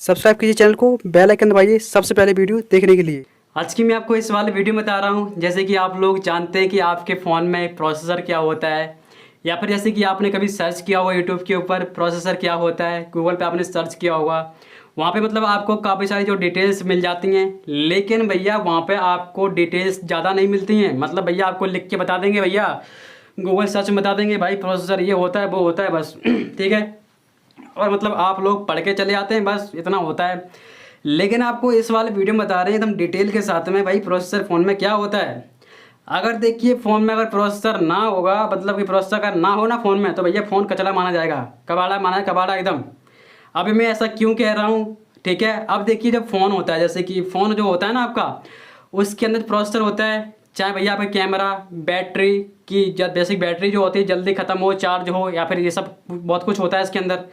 Subscribe कीजिए channel को, bell icon दबाइए सबसे पहले वीडियो देखने के लिए। आज की मैं आपको इस वाले वीडियो में बता रहा हूँ। जैसे कि आप लोग जानते हैं कि आपके फ़ोन में प्रोसेसर क्या होता है, या फिर जैसे कि आपने कभी सर्च किया होगा यूट्यूब के ऊपर प्रोसेसर क्या होता है, गूगल पे आपने सर्च किया होगा, वहाँ पे मतलब आपको काफ़ी सारी जो डिटेल्स मिल जाती हैं। लेकिन भैया वहाँ पे आपको डिटेल्स ज़्यादा नहीं मिलती हैं। मतलब भैया आपको लिख के बता देंगे, भैया गूगल सर्च में बता देंगे भाई प्रोसेसर ये होता है वो होता है, बस ठीक है। और मतलब आप लोग पढ़ के चले आते हैं, बस इतना होता है। लेकिन आपको इस वाले वीडियो में बता रहे हैं एकदम डिटेल के साथ में भाई प्रोसेसर फ़ोन में क्या होता है। अगर देखिए फ़ोन में अगर प्रोसेसर ना होगा, मतलब कि प्रोसेसर अगर ना हो ना फ़ोन में, तो भैया फ़ोन कचरा माना जाएगा, कबाड़ा माना है, कबाड़ा एकदम। अभी मैं ऐसा क्यों कह रहा हूँ, ठीक है। अब देखिए जब फ़ोन होता है, जैसे कि फ़ोन जो होता है ना आपका, उसके अंदर प्रोसेसर होता है। चाहे भैया आपका कैमरा, बैटरी की बेसिक बैटरी जो होती है जल्दी ख़त्म हो, चार्ज हो, या फिर ये सब बहुत कुछ होता है इसके अंदर,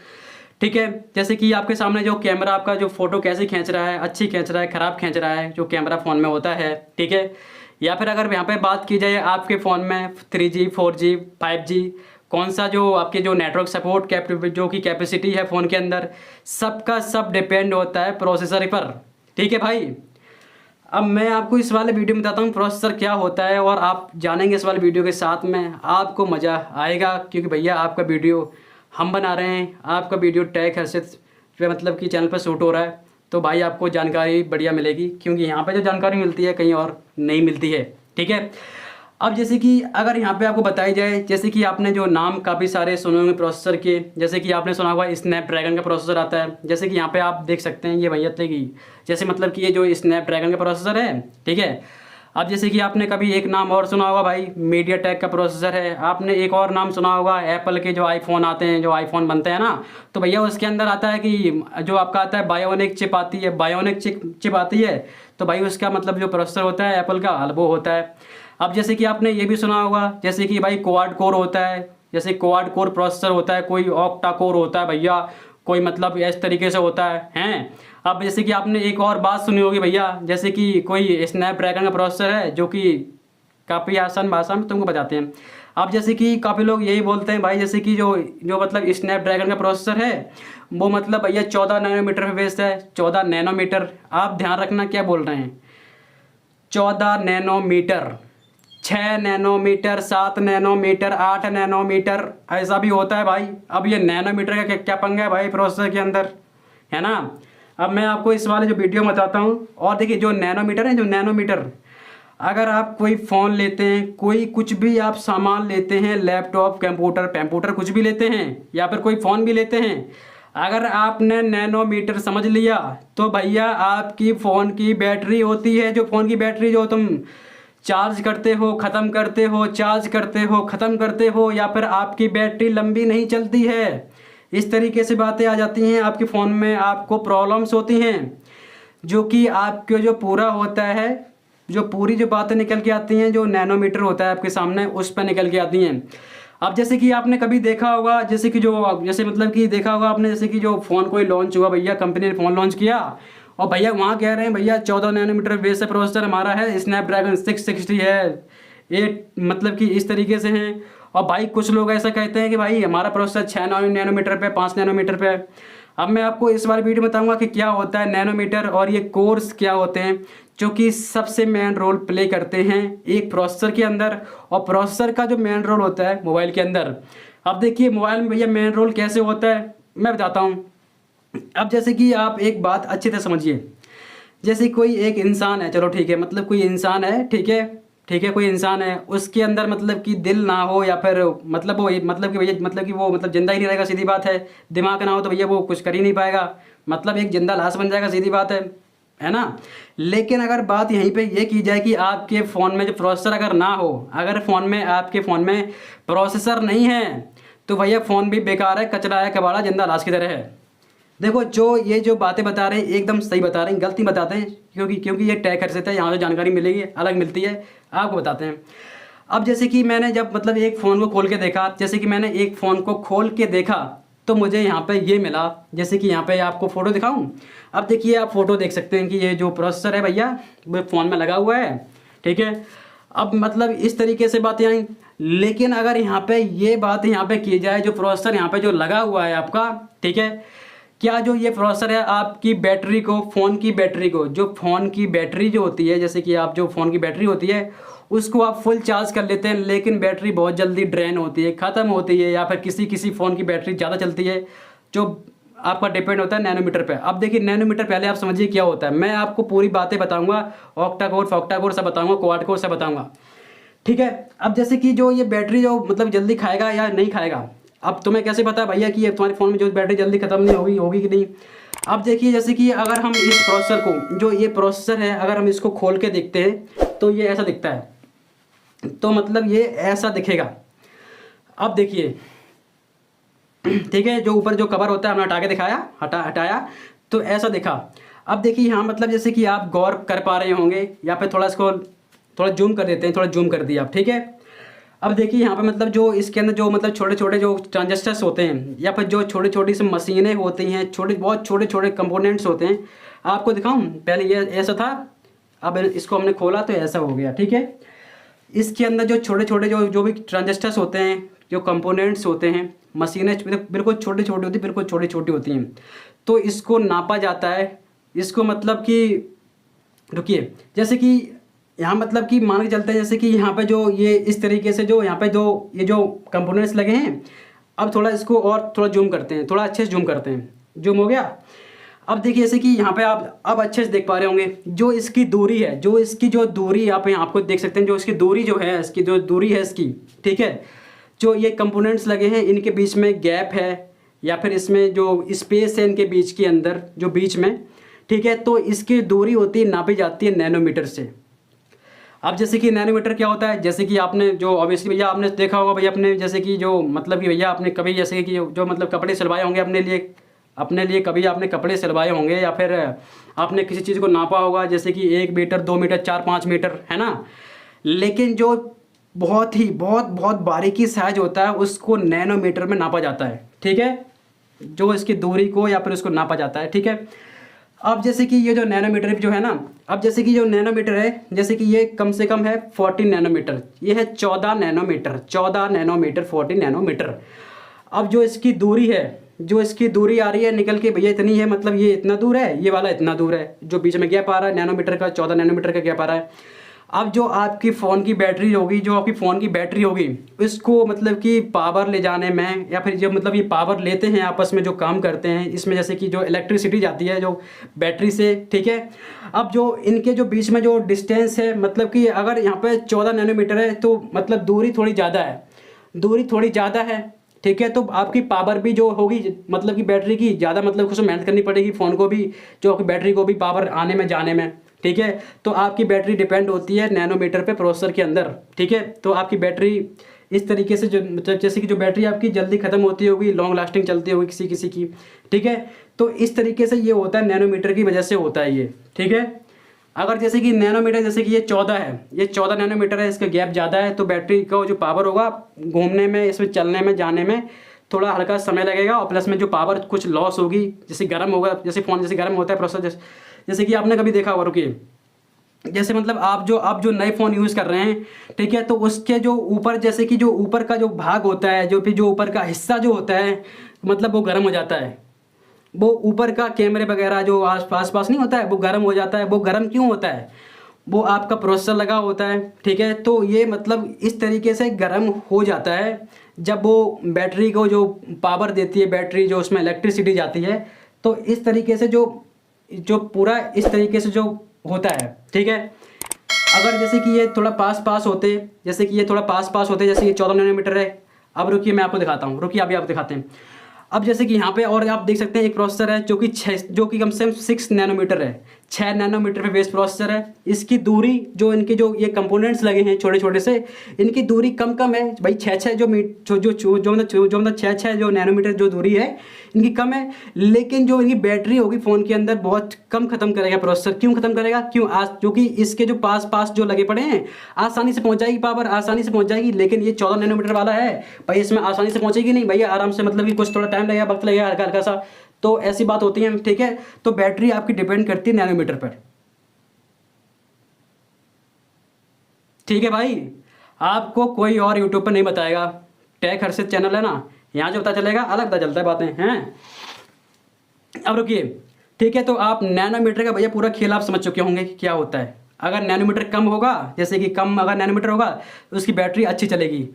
ठीक है। जैसे कि आपके सामने जो कैमरा आपका जो फ़ोटो कैसे खींच रहा है, अच्छी खींच रहा है, ख़राब खींच रहा है, जो कैमरा फ़ोन में होता है, ठीक है। या फिर अगर यहाँ पे बात की जाए आपके फ़ोन में 3G 4G 5G कौन सा जो आपके जो नेटवर्क सपोर्ट जो की कैपेसिटी है फ़ोन के अंदर, सबका सब डिपेंड होता है प्रोसेसर पर, ठीक है भाई। अब मैं आपको इस वाले वीडियो में बताता हूँ प्रोसेसर क्या होता है, और आप जानेंगे इस वाले वीडियो के साथ में, आपको मज़ा आएगा। क्योंकि भैया आपका वीडियो हम बना रहे हैं, आपका वीडियो टेक हैसियत पे मतलब कि चैनल पर शूट हो रहा है, तो भाई आपको जानकारी बढ़िया मिलेगी। क्योंकि यहाँ पे जो जानकारी मिलती है कहीं और नहीं मिलती है, ठीक है। अब जैसे कि अगर यहाँ पे आपको बताई जाए, जैसे कि आपने जो नाम काफ़ी सारे सुने होंगे प्रोसेसर के, जैसे कि आपने सुना होगा स्नैपड्रैगन का प्रोसेसर आता है। जैसे कि यहाँ पे आप देख सकते हैं ये भैया की, जैसे मतलब कि ये जो स्नैपड्रैगन का प्रोसेसर है, ठीक है। अब जैसे कि आपने कभी एक नाम और सुना होगा भाई मीडियाटेक का प्रोसेसर है। आपने एक और नाम सुना होगा एप्पल के जो आईफोन आते हैं, जो आईफोन बनते हैं ना, तो भैया उसके अंदर आता है कि जो आपका आता है बायोनिक चिप आती है, बायोनिक चिप आती है। तो भाई उसका मतलब जो प्रोसेसर होता है एप्पल का वो होता है। अब जैसे कि आपने ये भी सुना होगा जैसे कि भाई क्वाड कोर होता है, जैसे क्वाड कोर प्रोसेसर होता है, कोई ऑक्टा कोर होता है भैया, कोई मतलब इस तरीके से होता है हैं। अब जैसे कि आपने एक और बात सुनी होगी भैया, जैसे कि कोई स्नैपड्रैगन का प्रोसेसर है जो कि काफ़ी आसान भाषा में तुमको बताते हैं। अब जैसे कि काफ़ी लोग यही बोलते हैं भाई, जैसे कि जो जो मतलब स्नैपड्रैगन का प्रोसेसर है वो मतलब भैया 14 नैनोमीटर पे बेस्ड है। 14 नैनोमीटर, आप ध्यान रखना क्या बोल रहे हैं, 14 नैनोमीटर, 6 नैनोमीटर, 7 नैनोमीटर, 8 नैनोमीटर, ऐसा भी होता है भाई। अब ये नैनोमीटर का क्या क्या पंगा है भाई प्रोसेसर के अंदर, है ना। अब मैं आपको इस वाले जो वीडियो में बताता हूँ। और देखिए जो नैनोमीटर है, जो नैनोमीटर, अगर आप कोई फ़ोन लेते हैं, कोई कुछ भी आप सामान लेते हैं, लैपटॉप, कंप्यूटर कुछ भी लेते हैं, या फिर कोई फ़ोन भी लेते हैं, अगर आपने नैनोमीटर समझ लिया तो भैया आपकी फ़ोन की बैटरी होती है, जो फ़ोन की बैटरी जो तुम चार्ज करते हो ख़त्म करते हो, चार्ज करते हो ख़त्म करते हो, या फिर आपकी बैटरी लंबी नहीं चलती है, इस तरीके से बातें आ जाती हैं आपके फ़ोन में, आपको प्रॉब्लम्स होती हैं, जो कि आपके जो पूरा होता है, जो पूरी जो बातें निकल के आती हैं, जो नैनोमीटर होता है आपके सामने उस पर निकल के आती हैं। अब जैसे कि आपने कभी देखा होगा, जैसे कि जो जैसे मतलब कि देखा होगा आपने, जैसे कि जो फ़ोन कोई लॉन्च हुआ भैया, कंपनी ने फ़ोन लॉन्च किया और भैया वहाँ कह रहे हैं भैया 14 नैनोमीटर बेस से प्रोसेसर हमारा है, स्नैपड्रैगन 660 है, 8 मतलब कि इस तरीके से हैं। और भाई कुछ लोग ऐसा कहते हैं कि भाई हमारा प्रोसेसर 6 नैनोमीटर पे, 5 नैनोमीटर पे। अब मैं आपको इस बार वीडियो में बताऊंगा कि क्या होता है नैनोमीटर, और ये कोर्स क्या होते हैं जो कि सबसे मेन रोल प्ले करते हैं एक प्रोसेसर के अंदर, और प्रोसेसर का जो मेन रोल होता है मोबाइल के अंदर। अब देखिए मोबाइल में भैया मेन रोल कैसे होता है मैं बताता हूँ। अब जैसे कि आप एक बात अच्छी तरह समझिए, जैसे कोई एक इंसान है, चलो ठीक है, मतलब कोई इंसान है, ठीक है, ठीक है, कोई इंसान है, उसके अंदर मतलब कि दिल ना हो, या फिर मतलब वो मतलब कि भैया मतलब कि वो मतलब जिंदा ही नहीं रहेगा, सीधी बात है। दिमाग ना हो तो भैया वो कुछ कर ही नहीं पाएगा, मतलब एक जिंदा लाश बन जाएगा, सीधी बात है ना। लेकिन अगर बात यहीं पे ये की जाए कि आपके फ़ोन में जो प्रोसेसर अगर ना हो, अगर फ़ोन में आपके फ़ोन में प्रोसेसर नहीं है, तो भैया फ़ोन भी बेकार है, कचरा है, कबाड़ा, जिंदा लाश की तरह है। देखो जो ये जो बातें बता रहे हैं एकदम सही बता रहे हैं, गलती बताते हैं, क्योंकि ये टैग कर सकते हैं, यहाँ से जानकारी मिलेगी अलग मिलती है, आपको बताते हैं। अब जैसे कि मैंने जब मतलब एक फ़ोन को खोल के देखा, जैसे कि मैंने एक फ़ोन को खोल के देखा तो मुझे यहाँ पे ये मिला, जैसे कि यहाँ पे आपको फ़ोटो दिखाऊं। अब देखिए आप फ़ोटो देख सकते हैं कि ये जो प्रोसेसर है भैया वो फ़ोन में लगा हुआ है, ठीक है। अब मतलब इस तरीके से बातें आई। लेकिन अगर यहाँ पे ये बात यहाँ पे की जाए, जो प्रोसेसर यहाँ पे जो लगा हुआ है आपका, ठीक है, क्या जो ये प्रोसेसर है आपकी बैटरी को, फ़ोन की बैटरी को, जो फ़ोन की बैटरी जो होती है, जैसे कि आप जो फ़ोन की बैटरी होती है उसको आप फुल चार्ज कर लेते हैं, लेकिन बैटरी बहुत जल्दी ड्रेन होती है, ख़त्म होती है, या फिर किसी किसी फ़ोन की बैटरी ज़्यादा चलती है, जो आपका डिपेंड होता है नैनोमीटर पे। अब देखिए नैनोमीटर पहले आप समझिए क्या होता है, मैं आपको पूरी बातें बताऊंगा, ऑक्टा कोर फॉक्टा कोर सब बताऊंगा, क्वाड कोर सब बताऊंगा, ठीक है। अब जैसे कि जो ये बैटरी जो मतलब जल्दी खाएगा या नहीं खाएगा, अब तुम्हें कैसे पता है भैया कि ये तुम्हारे फ़ोन में जो बैटरी जल्दी ख़त्म नहीं होगी होगी कि नहीं। अब देखिए जैसे कि अगर हम इस प्रोसेसर को, जो ये प्रोसेसर है, अगर हम इसको खोल के देखते हैं तो ये ऐसा दिखता है, तो मतलब ये ऐसा दिखेगा। अब देखिए ठीक है, जो ऊपर जो कवर होता है हमने हटा के दिखाया, हटाया तो ऐसा दिखा। अब देखिए यहाँ मतलब जैसे कि आप गौर कर पा रहे होंगे, या फिर थोड़ा इसको थोड़ा जूम कर देते हैं, थोड़ा जूम कर दिया आप, ठीक है। अब देखिए यहाँ पे मतलब जो इसके अंदर जो मतलब छोटे छोटे जो ट्रांजिस्टर्स होते हैं, या फिर जो छोटी छोटी सी मशीनें होती हैं, बहुत छोटे छोटे कंपोनेंट्स होते हैं। आपको दिखाऊं, पहले ये ऐसा था, अब इसको हमने खोला तो ऐसा हो गया, ठीक है। इसके अंदर जो छोटे छोटे जो भी ट्रांजिस्टर्स होते हैं, जो कंपोनेंट्स होते हैं, मशीनें बिल्कुल छोटी छोटी होती, बिल्कुल छोटी छोटी होती हैं, तो इसको नापा जाता है। इसको मतलब कि रुकिए, जैसे कि यहाँ मतलब कि मान के चलते हैं, जैसे कि यहाँ पे जो ये इस तरीके से जो यहाँ पे जो ये जो कंपोनेंट्स लगे हैं, अब थोड़ा इसको और थोड़ा जूम करते हैं, थोड़ा अच्छे से जूम करते हैं, जूम हो गया। अब देखिए जैसे कि यहाँ पे आप अब अच्छे से देख पा रहे होंगे, जो इसकी दूरी है, जो इसकी जो दूरी आप यहाँ आपको देख सकते हैं, जो इसकी दूरी जो है, इसकी जो दूरी है इसकी, ठीक है, जो ये कंपोनेंट्स लगे हैं इनके बीच में गैप है, या फिर इसमें जो स्पेस है इनके बीच के अंदर जो बीच में, ठीक है, तो इसकी दूरी होती है, नापी जाती है नैनोमीटर से। अब जैसे कि नैनोमीटर क्या होता है, जैसे कि आपने जो ऑब्वियसली भैया आपने देखा होगा भैया अपने, जैसे कि जो मतलब कि भैया आपने कभी जैसे कि जो मतलब कपड़े सिलवाए होंगे अपने लिए कभी आपने कपड़े सिलवाए होंगे, या फिर आपने किसी चीज़ को नापा होगा, जैसे कि 1 मीटर 2 मीटर 4-5 मीटर, है ना। लेकिन जो बहुत बारीकी साइज होता है उसको नैनोमीटर में नापा जाता है, ठीक है, जो इसकी दूरी को या फिर उसको नापा जाता है, ठीक है। अब जैसे कि ये जो नैनोमीटर जो है ना, अब जैसे कि जो नैनोमीटर है, जैसे कि ये कम से कम है 40 नैनोमीटर, ये है 14 नैनोमीटर, 40 नैनोमीटर। अब जो इसकी दूरी है, जो इसकी दूरी आ रही है निकल के भैया इतनी है, मतलब ये इतना दूर है, ये वाला इतना दूर है, जो बीच में गैप आ रहा है नैनोमीटर का, 14 नैनोमीटर का गैप आ रहा है। अब जो आपकी फ़ोन की बैटरी होगी, जो आपकी फ़ोन की बैटरी होगी, इसको मतलब कि पावर ले जाने में, या फिर जो मतलब ये पावर लेते हैं आपस में जो काम करते हैं इसमें, जैसे कि जो इलेक्ट्रिसिटी जाती है जो बैटरी से, ठीक है। अब जो इनके जो बीच में जो डिस्टेंस है, मतलब कि अगर यहाँ पे 14 नैनोमीटर है तो मतलब दूरी थोड़ी ज़्यादा है, दूरी थोड़ी ज़्यादा है, ठीक है। तो आपकी पावर भी जो होगी, मतलब कि बैटरी की ज़्यादा मतलब कुछ मेहनत करनी पड़ेगी फ़ोन को भी, जो आपकी बैटरी को भी पावर आने में जाने में, ठीक है। तो आपकी बैटरी डिपेंड होती है नैनोमीटर पे प्रोसेसर के अंदर, ठीक है। तो आपकी बैटरी इस तरीके से जो मतलब जैसे कि जो बैटरी आपकी जल्दी ख़त्म होती होगी, लॉन्ग लास्टिंग चलती होगी किसी किसी की, ठीक है। तो इस तरीके से ये होता है, नैनोमीटर की वजह से होता है ये, ठीक है। अगर जैसे कि नैनोमीटर, जैसे कि ये 14 है, ये 14 नैनोमीटर है, इसका गैप ज़्यादा है, तो बैटरी का जो पावर होगा घूमने में, इसमें चलने में जाने में थोड़ा हल्का समय लगेगा, और प्लस में जो पावर कुछ लॉस होगी, जैसे गर्म होगा, जैसे फ़ोन जैसे गर्म होता है प्रोसेसर, जैसे कि आपने कभी देखा होगा, रुकिए, जैसे मतलब आप जो नए फ़ोन यूज़ कर रहे हैं, ठीक है, तो उसके जो ऊपर, जैसे कि जो ऊपर का जो भाग होता है, जो भी जो ऊपर का हिस्सा जो होता है, मतलब वो गर्म हो जाता है, वो ऊपर का कैमरे वगैरह जो आस पास नहीं होता है, वो गर्म हो जाता है। वो गर्म क्यों होता है, वो आपका प्रोसेसर लगा होता है, ठीक है। तो ये मतलब इस तरीके से गर्म हो जाता है जब वो बैटरी को जो पावर देती है, बैटरी जो उसमें इलेक्ट्रिसिटी जाती है, तो इस तरीके से जो पूरा इस तरीके से जो होता है, ठीक है। अगर जैसे कि ये थोड़ा पास होते, जैसे कि ये थोड़ा पास होते, जैसे ये 14 नैनोमीटर है। अब रुकिए मैं आपको दिखाता हूँ, रुकिए अभी आप दिखाते हैं। अब जैसे कि यहाँ पे और आप देख सकते हैं एक प्रोसेसर है जो कि कम से कम 6 नैनोमीटर है, 6 नैनोमीटर पे बेस प्रोसेसर है। इसकी दूरी जो इनके जो ये कंपोनेंट्स लगे हैं छोटे छोटे से, इनकी दूरी कम है भाई, 6 मतलब 6 जो नैनोमीटर जो दूरी है इनकी कम है। लेकिन जो इनकी बैटरी होगी फ़ोन के अंदर बहुत कम ख़त्म करेगा प्रोसेसर। क्यों ख़त्म करेगा, क्योंकि इसके जो पास जो लगे पड़े हैं आसानी से पहुँच जाएगी, पावर आसानी से पहुँच जाएगी। लेकिन ये 14 नैनोमीटर वाला है भाई, इसमें आसानी से पहुँचेगी नहीं भैया, आराम से मतलब कि कुछ थोड़ा टाइम लगेगा, वक्त लगेगा हल्का हल्का सा, तो ऐसी बात होती है, ठीक है। तो बैटरी आपकी डिपेंड करती है नैनोमीटर पर, ठीक है भाई। आपको कोई और यूट्यूब पर नहीं बताएगा, टेक हर्षित चैनल है ना, यहाँ जो पता चलेगा अलग पता चलता है बातें हैं। अब रुकिए, ठीक है, तो आप नैनोमीटर का भैया पूरा खेल आप समझ चुके होंगे कि क्या होता है। अगर नैनोमीटर कम होगा, जैसे कि कम अगर नैनोमीटर होगा तो उसकी बैटरी अच्छी चलेगी।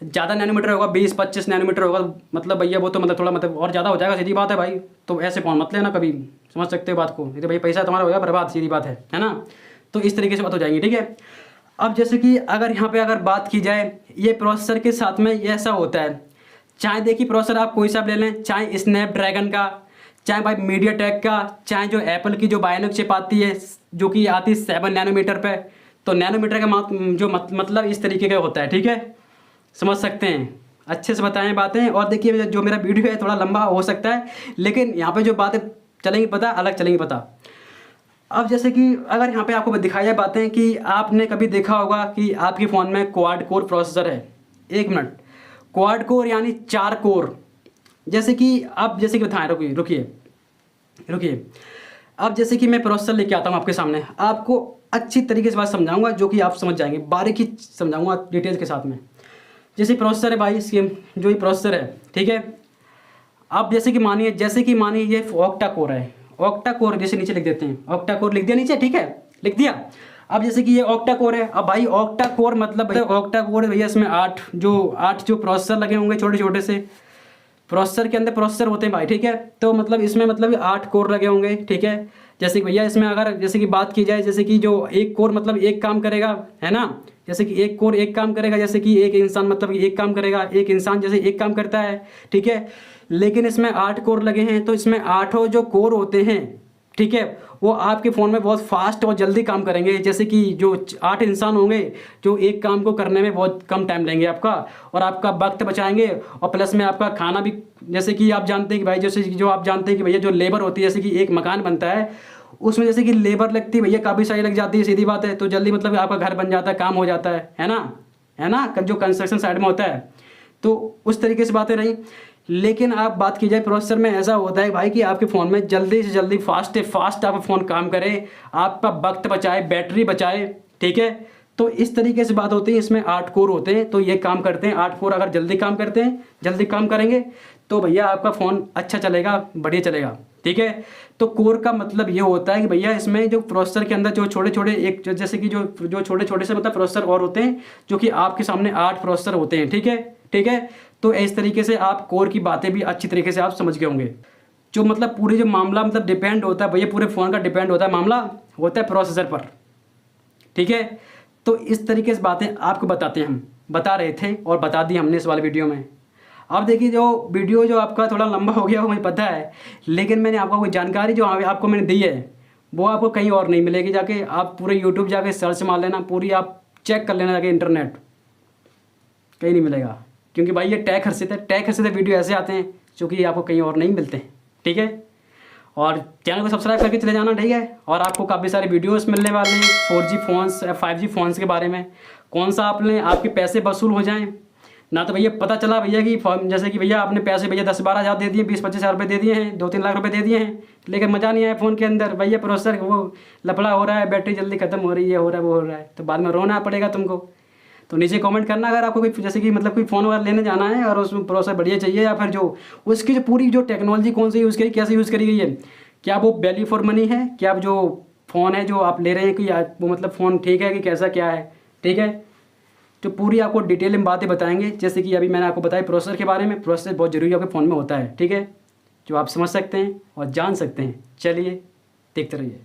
ज़्यादा नैनोमीटर होगा, 20-25 नैनोमीटर होगा, मतलब भैया वो तो मतलब थोड़ा मतलब और ज़्यादा हो जाएगा, सीधी बात है भाई। तो ऐसे फ़ोन मत लेना कभी, समझ सकते हो बात को, नहीं तो भाई पैसा तुम्हारा होगा बर्बाद, सीधी बात है ना। तो इस तरीके से बात हो जाएगी, ठीक है। अब जैसे कि अगर यहाँ पे अगर बात की जाए, ये प्रोसेसर के साथ में ये ऐसा होता है, चाहे देखिए प्रोसेसर आप कोई सा भी ले लें, चाहे स्नैपड्रैगन का, चाहे भाई मीडियाटेक का, चाहे जो एप्पल की जो बायोनिक चिप आती है जो कि आती है 7 नैनोमीटर पे। तो नैनोमीटर का मतलब इस तरीके का होता है, ठीक है, समझ सकते हैं, अच्छे से बताएं बातें। और देखिए जो मेरा वीडियो है थोड़ा लंबा हो सकता है, लेकिन यहाँ पे जो बातें चलेंगी पता अलग चलेंगी पता। अब जैसे कि अगर यहाँ पे आपको दिखाई जाए बातें कि आपने कभी देखा होगा कि आपके फ़ोन में क्वाड कोर प्रोसेसर है। एक मिनट, क्वाड कोर यानी 4 कोर। जैसे कि अब जैसे कि बताएं, रुकिए रुकिए रुकिए, अब जैसे कि मैं प्रोसेसर लेके आता हूँ आपके सामने, आपको अच्छी तरीके से बात समझाऊंगा जो कि आप समझ जाएंगे, बारीकी समझाऊंगा डिटेल्स के साथ में। जैसे प्रोसेसर है भाई, इसके जो ये प्रोसेसर है, ठीक है। अब जैसे कि मानिए ये ऑक्टा कोर है, ऑक्टा कोर जैसे नीचे लिख देते हैं, ऑक्टा कोर लिख दिया नीचे, ठीक है, लिख दिया। अब जैसे कि ये ऑक्टा कोर है, अब भाई ऑक्टा कोर मतलब ऑक्टा कोर भैया इसमें 8 जो प्रोसेसर लगे होंगे छोटे छोटे से, प्रोसेसर के अंदर प्रोसेसर होते हैं भाई, ठीक है। तो मतलब इसमें मतलब 8 कोर लगे होंगे, ठीक है। जैसे कि भैया इसमें अगर जैसे कि बात की जाए, जैसे कि जो एक कोर मतलब एक काम करेगा, है ना, जैसे कि एक कोर एक काम करेगा, जैसे कि एक इंसान मतलब एक काम करेगा, एक इंसान जैसे एक काम करता है, ठीक है। लेकिन इसमें 8 कोर लगे हैं, तो इसमें 8 जो कोर होते हैं, ठीक है, वो आपके फ़ोन में बहुत फास्ट और जल्दी काम करेंगे। जैसे कि जो 8 इंसान होंगे जो एक काम को करने में बहुत कम टाइम लेंगे आपका, और आपका वक्त बचाएंगे, और प्लस में आपका खाना भी, जैसे कि आप जानते हैं कि भाई जैसे जो आप जानते हैं कि भैया जो लेबर होती है, जैसे कि एक मकान बनता है उसमें जैसे कि लेबर लगती है भैया, काफ़ी सारी लग जाती है, सीधी बात है। तो जल्दी मतलब आपका घर बन जाता है, काम हो जाता है ना, जो कंस्ट्रक्शन साइड में होता है। तो उस तरीके से बातें रही। लेकिन आप बात की जाए प्रोसेसर में, ऐसा होता है भाई कि आपके फ़ोन में जल्दी से जल्दी फास्ट आपका फ़ोन काम करे, आपका वक्त बचाए, बैटरी बचाए, ठीक है। तो इस तरीके से बात होती है। इसमें 8 कोर होते हैं, तो ये काम करते हैं। 8 कोर अगर जल्दी काम करते हैं, जल्दी काम करेंगे, तो भैया आपका फ़ोन अच्छा चलेगा, बढ़िया चलेगा, ठीक है। तो कोर का मतलब ये होता है कि भैया इसमें जो प्रोसेसर के अंदर जो छोटे छोटे एक जैसे कि जो छोटे छोटे से मतलब प्रोसेसर और होते हैं, जो कि आपके सामने 8 प्रोसेसर होते हैं, ठीक है। तो इस तरीके से आप कोर की बातें भी अच्छी तरीके से आप समझ गए होंगे। जो मतलब पूरी जो मामला मतलब डिपेंड होता है भैया, पूरे फ़ोन का डिपेंड होता है, मामला होता है प्रोसेसर पर, ठीक है। तो इस तरीके से बातें आपको हम बता रहे थे और बता दी हमने इस वाले वीडियो में। अब देखिए जो वीडियो जो आपका थोड़ा लंबा हो गया वो मुझे पता है, लेकिन मैंने आपको कोई जानकारी जो आपको मैंने दी है वो आपको कहीं और नहीं मिलेगी। जाके आप पूरे यूट्यूब जाके सर्च मार लेना, पूरी आप चेक कर लेना जाके, इंटरनेट कहीं नहीं मिलेगा। क्योंकि भाई ये टैग हर्षित वीडियो ऐसे आते हैं जो कि आपको कहीं और नहीं मिलते हैं, ठीक है। और चैनल को सब्सक्राइब करके चले जाना, ठीक है। और आपको काफ़ी सारे वीडियोस मिलने वाले हैं 4G फ़ोन्स 5G फ़ोन्स के बारे में, कौन सा आप लें आपके पैसे वसूल हो जाएं ना। तो भैया पता चला भैया कि जैसे कि भैया आपने पैसे भैया 10-12 हज़ार दे दिए, 20-25 हज़ार रुपये दे दिए हैं, 2-3 लाख रुपये दे दिए हैं, लेकिन मज़ा नहीं आया फ़ोन के अंदर। भैया प्रोसेसर वो लफड़ा हो रहा है, बैटरी जल्दी ख़त्म हो रही है, हो रहा है वो हो रहा है, तो बाद में रोना पड़ेगा तुमको। तो नीचे कमेंट करना अगर आपको कोई जैसे कि मतलब कोई फ़ोन वगैरह लेने जाना है और उसमें प्रोसेसर बढ़िया चाहिए, या फिर जो उसकी जो पूरी जो टेक्नोलॉजी कौन सी यूज़ करी, कैसे यूज़ करी गई है, क्या वो वैल्यू फॉर मनी है, क्या आप जो फ़ोन है जो आप ले रहे हैं कि वो मतलब फ़ोन ठीक है कि कैसा क्या है, ठीक है। तो पूरी आपको डिटेल में बातें बताएंगे। जैसे कि अभी मैंने आपको बताया प्रोसेसर के बारे में, प्रोसेसर बहुत ज़रूरी आपके फ़ोन में होता है, ठीक है, जो आप समझ सकते हैं और जान सकते हैं। चलिए देखते रहिए।